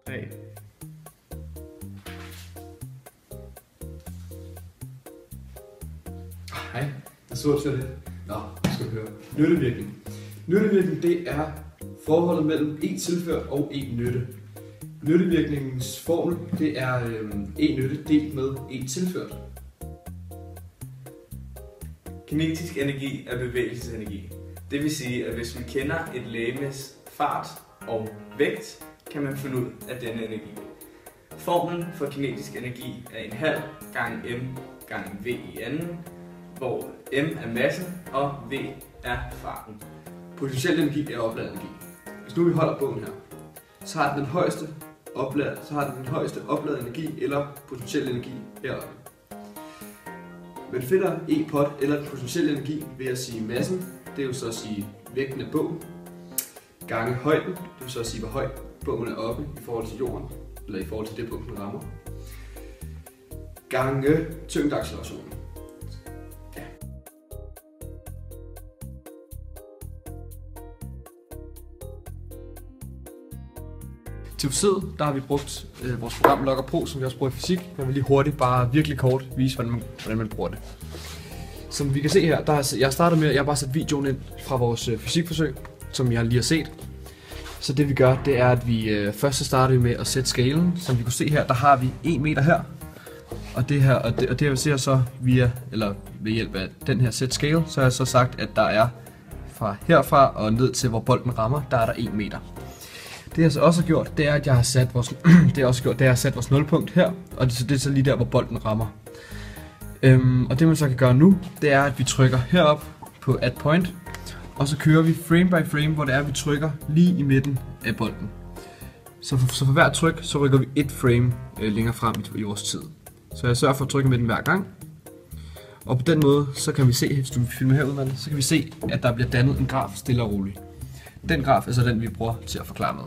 Hej. Hej, jeg så til det. Nå, skal vi høre. Nyttevirkning. Nyttevirkning, det er forholdet mellem E tilført og E nytte. Nyttevirkningens formel, det er E nytte delt med E tilført. Kinetisk energi er bevægelsesenergi. Det vil sige, at hvis man kender et legemes fart og vægt, kan man finde ud af denne energi. Formlen for kinetisk energi er en halv gange m gange v i anden, hvor m er massen og v er farten. Potentiel energi er opladet energi. Hvis nu vi holder bogen her, så har den højeste opladet energi eller potentiel energi heroppe. Man finder E-pot eller potentiel energi ved at sige massen, det er jo så at sige vægten af bogen, gange højden, det vil så at sige hvor høj bogen er oppe i forhold til jorden, eller i forhold til det punkt, den rammer, gange tyngdeaccelerationen. Ja. Til museet, der har vi brugt vores program Logger Pro, som vi også bruger i fysik. Jeg vil lige hurtigt, bare virkelig kort, vise, hvordan man bruger det. Som vi kan se her, jeg har bare sat videoen ind fra vores fysikforsøg, som jeg lige har set. Så det vi gør, det er, at vi først så starter vi med at sætte skalen. Som vi kunne se her, der har vi 1 meter her. Og det her vi ser så ved hjælp af den her set scale, så har jeg så sagt, at der er fra herfra og ned til hvor bolden rammer, der er der 1 meter. Det jeg så også har gjort, det er, at jeg har sat vores nulpunkt her, og det er så lige der, hvor bolden rammer. Og det man så kan gøre nu, det er, at vi trykker herop på add point, og så kører vi frame by frame, hvor det er, at vi trykker lige i midten af bolden. Så for hver tryk, så rykker vi et frame længere frem i vores tid. Så jeg sørger for at trykke med den hver gang. Og på den måde, så kan vi se, hvis du filmer herude, så kan vi se, at der bliver dannet en graf stille og roligt. Den graf er så den, vi bruger til at forklare med.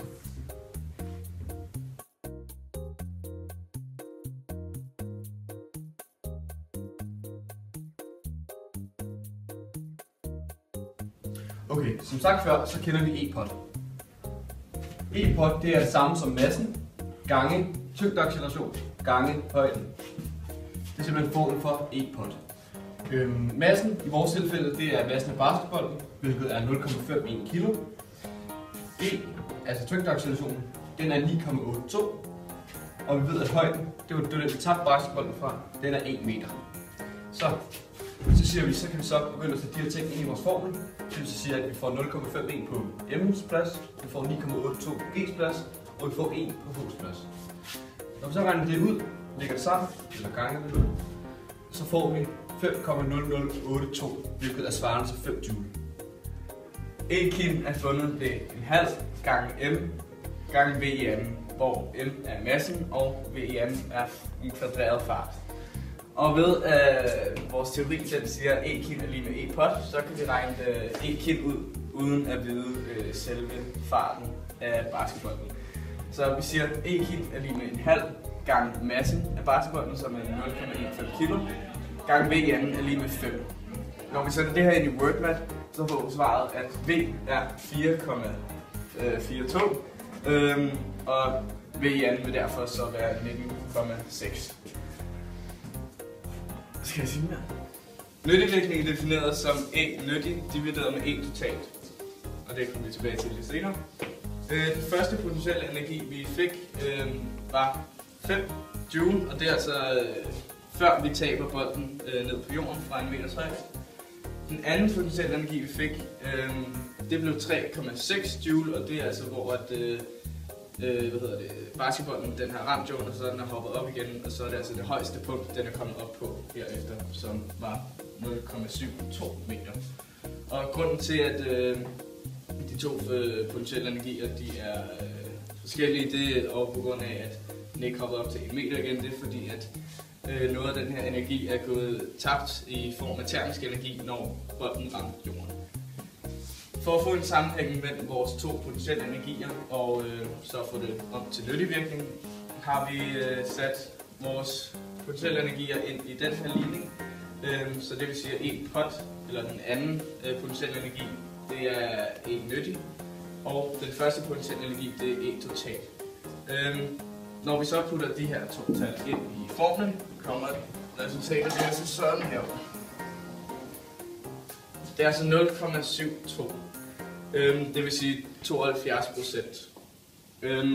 Okay, som sagt før, så kender vi E-pot. E-pot, det er det samme som massen gange tyngdeacceleration gange højden. Det er simpelthen formlen for E-pot. Massen i vores tilfælde, det er massen af basketbolden, hvilket er 0,51 kg. E, altså tyngdeaccelerationen, den er 9,82. Og vi ved, at højden, det var den, vi tabte basketbolden fra, den er 1 meter. Så siger vi, så kan vi så begynde at sætte de her ting ind i vores formel. Det vil sige, at vi får 0,51 på M's plads, vi får 9,82 på G's plads, og vi får 1 på H's plads. Når vi så regner det ud, lægger det sammen, eller ganger det ud, så får vi 5,0082, hvilket er svarende til 5 joule. E-kin er fundet ved en halv gange m gange v i anden, hvor m er massen og v i anden er en kvadreret fart. Og ved vores teori den siger, at E-kin er lige med E-pot, så kan vi regne E-kin ud, uden at vide selve farten af basketbolden. Så vi siger, at E-kin er lige med en halv gange massen af basketbolden, som er 0,15 kg, gange v i anden er lige med 5. Når vi sætter det her ind i WordMath, så får vi svaret, at v er 4,42, og v i anden vil derfor så være 19,6. Skal jeg sige mere? Nyttevirkning er defineret som E nyttig divideret med E totalt. Og det kommer vi tilbage til lidt senere. Den første potentielle energi vi fik var 5 joule, og det er altså før vi taber bolden ned på jorden fra 1 meters højde. Den anden potentielle energi vi fik, det blev 3,6 joule, og det er altså hvor at basketbolden den har ramt jorden, og så den har hoppet op igen, og så er det altså det højeste punkt, den er kommet op på herefter, som var 0,72 meter. Og grunden til, at de to potentielle energier de er forskellige, det er på grund af, at den ikke hopper op til 1 meter igen, det er fordi, at noget af den her energi er gået tabt i form af termisk energi, når bolden ramte jorden. For at få en sammenhæng mellem vores to potentielle energier og så få det op til nyttevirkning, har vi sat vores potentielle energier ind i den her ligning. Så det vil sige, at E-pot, eller den anden potentielle energi, det er E-nyttig, og den første potentielle energi, det er E-total. Når vi så putter de her to tal ind i formlen, kommer resultatet der til sådan her. Det er altså 0,72. Det vil sige 72%.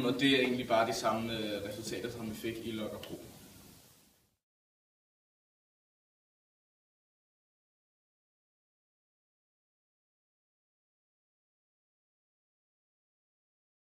Og det er egentlig bare de samme resultater, som vi fik i Loggerpro.